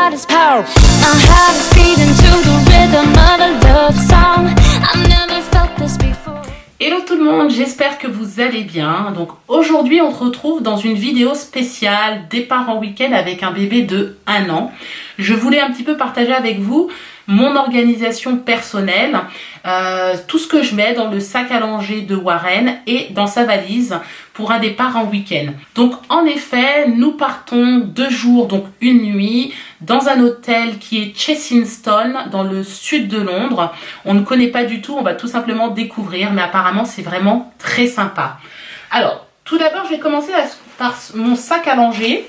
heart is power. My heart is beating to the rhythm of a love song. I've never felt this before. Hello tout le monde, j'espère que vous allez bien. Donc aujourd'hui on se retrouve dans une vidéo spéciale départ en week-end avec un bébé de 1 an. Je voulais un petit peu partager avec vous mon organisation personnelle, tout ce que je mets dans le sac à langer de Warren et dans sa valise pour un départ en week-end. Donc en effet, nous partons 2 jours, donc 1 nuit, dans un hôtel qui est Chessington, dans le sud de Londres. On ne connaît pas du tout, on va tout simplement découvrir, mais apparemment c'est vraiment très sympa. Alors, tout d'abord, je vais commencer par mon sac à langer.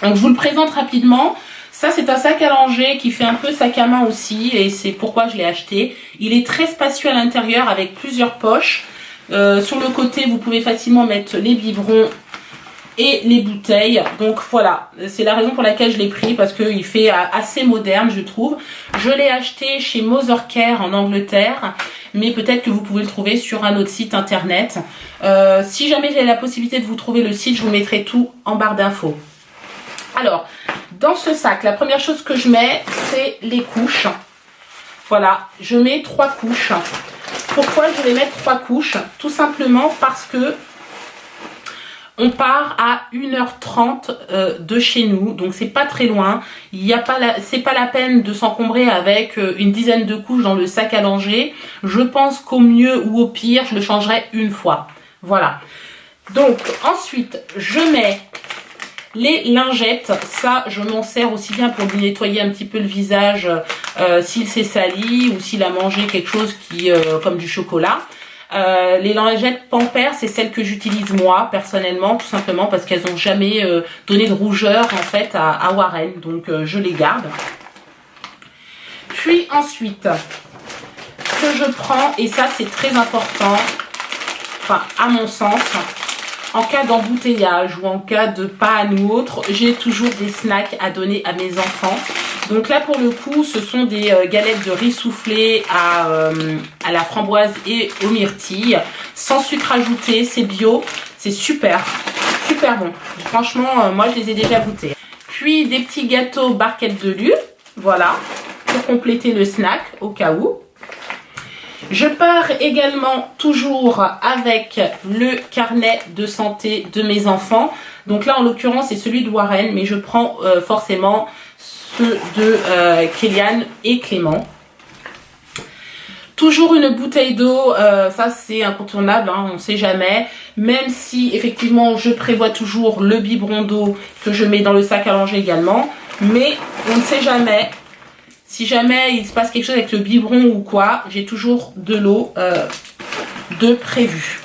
Donc je vous le présente rapidement. Ça, c'est un sac à langer qui fait un peu sac à main aussi et c'est pourquoi je l'ai acheté. Il est très spacieux à l'intérieur avec plusieurs poches. Sur le côté, vous pouvez facilement mettre les biberons et les bouteilles. Donc voilà, c'est la raison pour laquelle je l'ai pris parce qu'il fait assez moderne, je trouve. Je l'ai acheté chez Mothercare en Angleterre, mais peut-être que vous pouvez le trouver sur un autre site internet. Si jamais j'ai la possibilité de vous trouver le site, je vous mettrai tout en barre d'infos. Alors, dans ce sac, la première chose que je mets, c'est les couches. Voilà, je mets 3 couches. Pourquoi je vais mettre 3 couches? Tout simplement parce que on part à 1h30 de chez nous, donc c'est pas très loin. C'est pas la peine de s'encombrer avec une dizaine de couches dans le sac à langer. Je pense qu'au mieux ou au pire, je le changerai une fois. Voilà. Donc ensuite, je mets les lingettes. Ça, je m'en sers aussi bien pour lui nettoyer un petit peu le visage s'il s'est sali ou s'il a mangé quelque chose qui comme du chocolat. Les lingettes Pampers, c'est celles que j'utilise moi personnellement, tout simplement parce qu'elles n'ont jamais donné de rougeur en fait à Warren, donc je les garde. Puis ensuite, ce que je prends, et ça c'est très important, enfin à mon sens, en cas d'embouteillage ou en cas de panne ou autre, j'ai toujours des snacks à donner à mes enfants. Donc là pour le coup, ce sont des galettes de riz soufflé à la framboise et aux myrtilles, sans sucre ajouté, c'est bio, c'est super bon. Franchement, moi je les ai déjà goûtés. Puis des petits gâteaux barquettes de lune, voilà, pour compléter le snack au cas où. Je pars également toujours avec le carnet de santé de mes enfants. Donc là, en l'occurrence, c'est celui de Warren, mais je prends forcément ceux de Kéliane et Clément. Toujours une bouteille d'eau, ça c'est incontournable, hein, on ne sait jamais. Même si effectivement, je prévois toujours le biberon d'eau que je mets dans le sac à langer également. Mais on ne sait jamais. Si jamais il se passe quelque chose avec le biberon ou quoi, j'ai toujours de l'eau de prévu.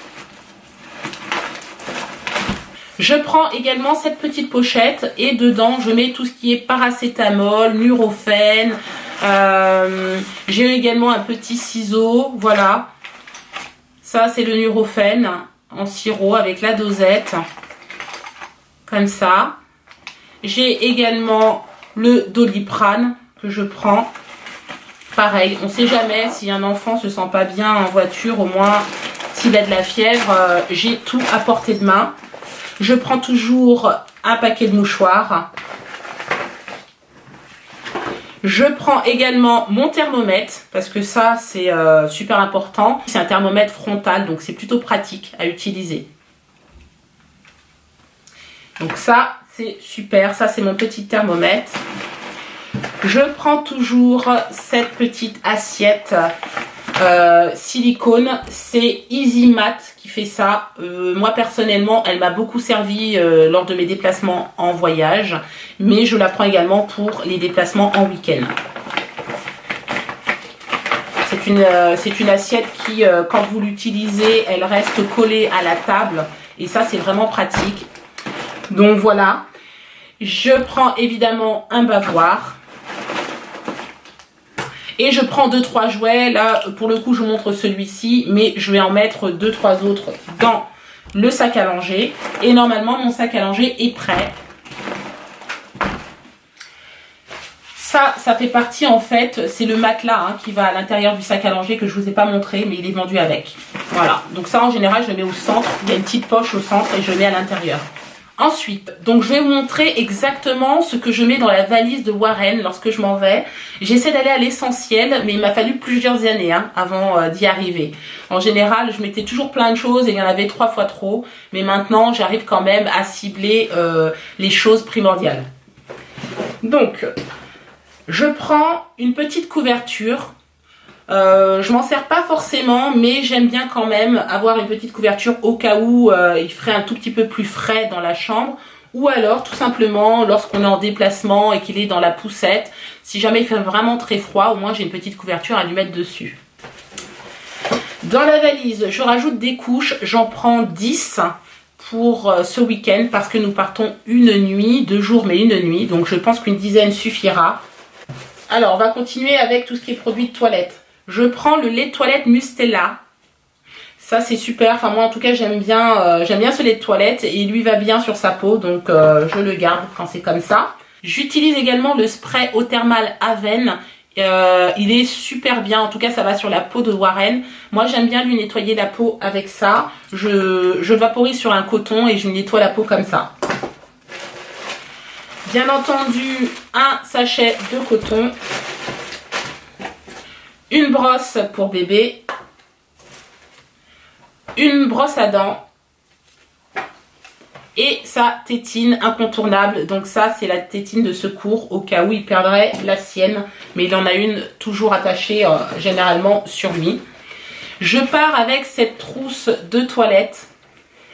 Je prends également cette petite pochette et dedans je mets tout ce qui est paracétamol, Nurofen. J'ai également un petit ciseau, voilà. Ça c'est le Nurofen en sirop avec la dosette. Comme ça. J'ai également le Doliprane que je prends. Pareil, on sait jamais si un enfant se sent pas bien en voiture, au moins s'il a de la fièvre, j'ai tout à portée de main. Je prends toujours un paquet de mouchoirs. Je prends également mon thermomètre parce que ça c'est super important. C'est un thermomètre frontal, donc c'est plutôt pratique à utiliser. Donc ça c'est super, ça c'est mon petit thermomètre. Je prends toujours cette petite assiette silicone, c'est EasyMat qui fait ça. Moi personnellement, elle m'a beaucoup servi lors de mes déplacements en voyage, mais je la prends également pour les déplacements en week-end. C'est une assiette qui, quand vous l'utilisez, elle reste collée à la table et ça c'est vraiment pratique. Donc voilà, je prends évidemment un bavoir. Et je prends 2-3 jouets, là pour le coup je vous montre celui-ci, mais je vais en mettre 2-3 autres dans le sac à langer. Et normalement mon sac à langer est prêt. Ça fait partie en fait, c'est le matelas hein, qui va à l'intérieur du sac à langer que je ne vous ai pas montré, mais il est vendu avec. Voilà, donc ça en général je le mets au centre, il y a une petite poche au centre et je le mets à l'intérieur. Ensuite, donc je vais vous montrer exactement ce que je mets dans la valise de Warren lorsque je m'en vais. J'essaie d'aller à l'essentiel, mais il m'a fallu plusieurs années avant d'y arriver. En général, je mettais toujours plein de choses et il y en avait 3 fois trop. Mais maintenant, j'arrive quand même à cibler les choses primordiales. Donc, je prends une petite couverture. Je m'en sers pas forcément, mais j'aime bien quand même avoir une petite couverture au cas où il ferait un tout petit peu plus frais dans la chambre, ou alors tout simplement lorsqu'on est en déplacement et qu'il est dans la poussette, si jamais il fait vraiment très froid, au moins j'ai une petite couverture à lui mettre dessus. Dans la valise, je rajoute des couches, j'en prends 10 pour ce week-end parce que nous partons une nuit, 2 jours mais une nuit, donc je pense qu'une dizaine suffira. Alors on va continuer avec tout ce qui est produits de toilette. Je prends le lait de toilette Mustela. Ça c'est super, enfin moi en tout cas j'aime bien ce lait de toilette et il lui va bien sur sa peau, donc je le garde quand c'est comme ça. J'utilise également le spray eau thermale Aven. Il est super bien, en tout cas ça va sur la peau de Warren. Moi j'aime bien lui nettoyer la peau avec ça. Je le vaporise sur un coton et je lui nettoie la peau comme ça. Bien entendu, un sachet de coton. Une brosse pour bébé, une brosse à dents et sa tétine incontournable. Donc ça c'est la tétine de secours au cas où il perdrait la sienne, mais il en a une toujours attachée généralement sur lui. Je pars avec cette trousse de toilette,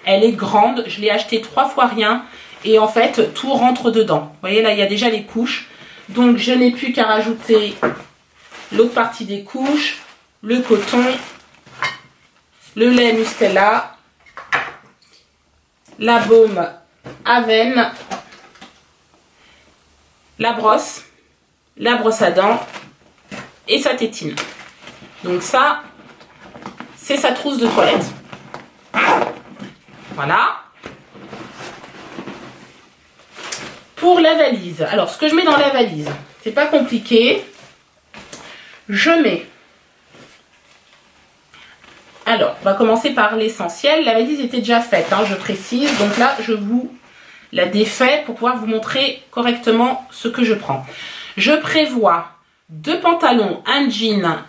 elle est grande, je l'ai achetée 3 fois rien et en fait tout rentre dedans. Vous voyez là il y a déjà les couches, donc je n'ai plus qu'à rajouter l'autre partie des couches, le coton, le lait Mustela, la baume Aven, la brosse à dents et sa tétine. Donc ça, c'est sa trousse de toilette. Voilà. Pour la valise, alors ce que je mets dans la valise, c'est pas compliqué. Je mets, alors on va commencer par l'essentiel. La valise était déjà faite, je précise, donc là je vous la défais pour pouvoir vous montrer correctement ce que je prends. Je prévois 2 pantalons, un jean,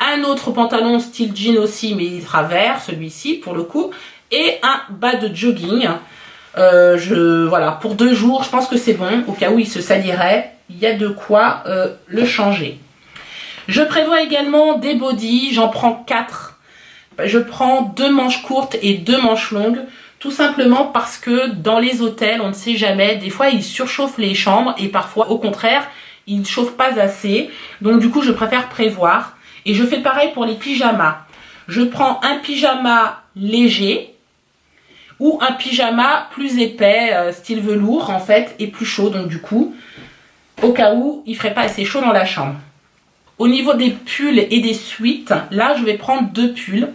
un autre pantalon style jean aussi mais il sera vert celui-ci pour le coup, et un bas de jogging. Voilà, pour 2 jours je pense que c'est bon, au cas où il se salirait, il y a de quoi le changer. Je prévois également des bodys, j'en prends 4. Je prends 2 manches courtes et 2 manches longues, tout simplement parce que dans les hôtels, on ne sait jamais, des fois ils surchauffent les chambres et parfois au contraire, ils ne chauffent pas assez. Donc du coup, je préfère prévoir. Et je fais pareil pour les pyjamas. Je prends un pyjama léger ou un pyjama plus épais, style velours en fait, et plus chaud. Donc du coup, au cas où il ne ferait pas assez chaud dans la chambre. Au niveau des pulls et des suites, là je vais prendre 2 pulls.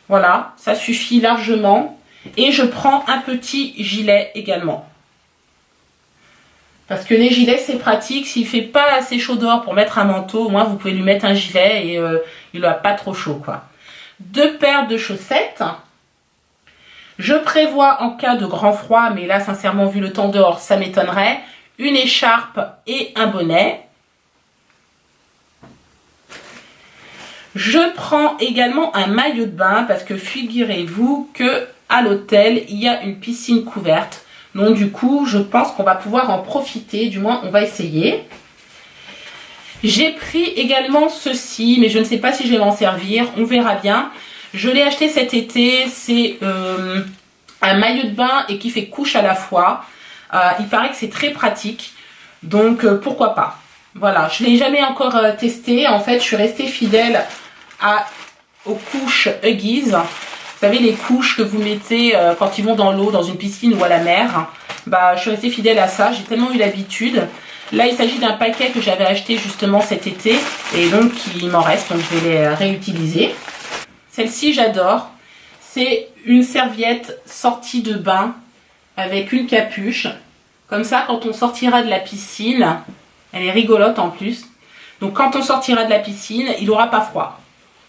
Voilà, ça suffit largement. Et je prends un petit gilet également. Parce que les gilets c'est pratique, s'il ne fait pas assez chaud dehors pour mettre un manteau, au moins vous pouvez lui mettre un gilet et il n'aura pas trop chaud quoi. 2 paires de chaussettes. Je prévois en cas de grand froid, mais là sincèrement vu le temps dehors ça m'étonnerait, une écharpe et un bonnet. Je prends également un maillot de bain parce que figurez-vous que à l'hôtel il y a une piscine couverte. Donc du coup je pense qu'on va pouvoir en profiter, du moins on va essayer. J'ai pris également ceci, mais je ne sais pas si je vais m'en servir, on verra bien. Je l'ai acheté cet été, c'est un maillot de bain et qui fait couche à la fois. Il paraît que c'est très pratique, donc pourquoi pas. Voilà, je ne l'ai jamais encore testé. En fait, je suis restée fidèle aux couches Huggies. Vous savez, les couches que vous mettez quand ils vont dans l'eau, dans une piscine ou à la mer. Bah, je suis restée fidèle à ça. J'ai tellement eu l'habitude. Là, il s'agit d'un paquet que j'avais acheté justement cet été. Et donc, il m'en reste. Donc, je vais les réutiliser. Celle-ci, j'adore. C'est une serviette sortie de bain avec une capuche. Comme ça, quand on sortira de la piscine... Elle est rigolote en plus. Donc quand on sortira de la piscine, il n'aura pas froid.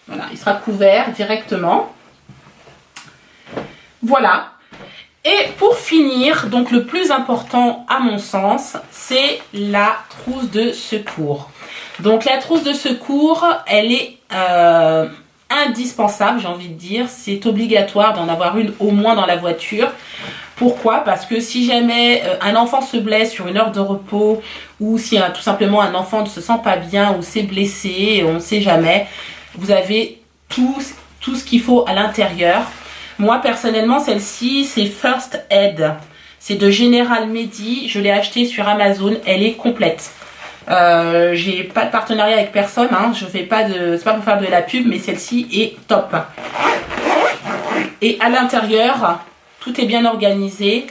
Voilà, il sera couvert directement. Voilà. Et pour finir, donc le plus important à mon sens, c'est la trousse de secours. Donc la trousse de secours, elle est indispensable, j'ai envie de dire. C'est obligatoire d'en avoir une au moins dans la voiture. Pourquoi? Parce que si jamais un enfant se blesse sur une heure de repos, ou si tout simplement un enfant ne se sent pas bien ou s'est blessé, on ne sait jamais, vous avez tout ce qu'il faut à l'intérieur. Moi personnellement, celle-ci c'est First Aid, c'est de General Medi, je l'ai achetée sur Amazon, elle est complète. J'ai pas de partenariat avec personne, hein. Je fais pas de, c'est pas pour faire de la pub, mais celle-ci est top. Et à l'intérieur, tout est bien organisé.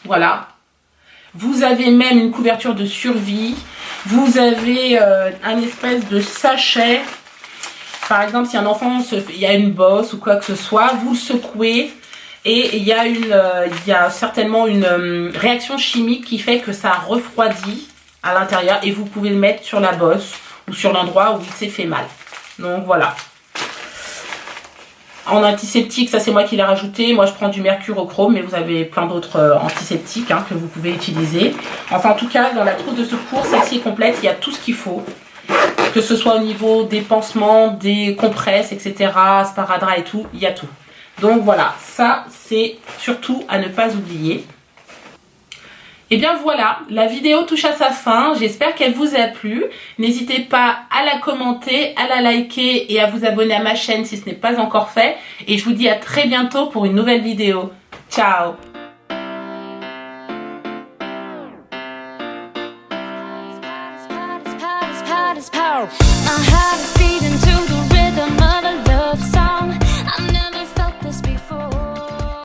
Voilà. Vous avez même une couverture de survie. Vous avez un espèce de sachet. Par exemple, si un enfant il y a une bosse ou quoi que ce soit, vous le secouez et il y a certainement une réaction chimique qui fait que ça refroidit à l'intérieur et vous pouvez le mettre sur la bosse ou sur l'endroit où il s'est fait mal. Donc voilà. En antiseptique, ça c'est moi qui l'ai rajouté. Moi je prends du mercurochrome, mais vous avez plein d'autres antiseptiques hein, que vous pouvez utiliser. Enfin en tout cas, dans la trousse de secours, celle-ci est complète, il y a tout ce qu'il faut. Que ce soit au niveau des pansements, des compresses, etc., sparadrap et tout, il y a tout. Donc voilà, ça c'est surtout à ne pas oublier. Et bien voilà, la vidéo touche à sa fin, j'espère qu'elle vous a plu. N'hésitez pas à la commenter, à la liker et à vous abonner à ma chaîne si ce n'est pas encore fait. Et je vous dis à très bientôt pour une nouvelle vidéo. Ciao! My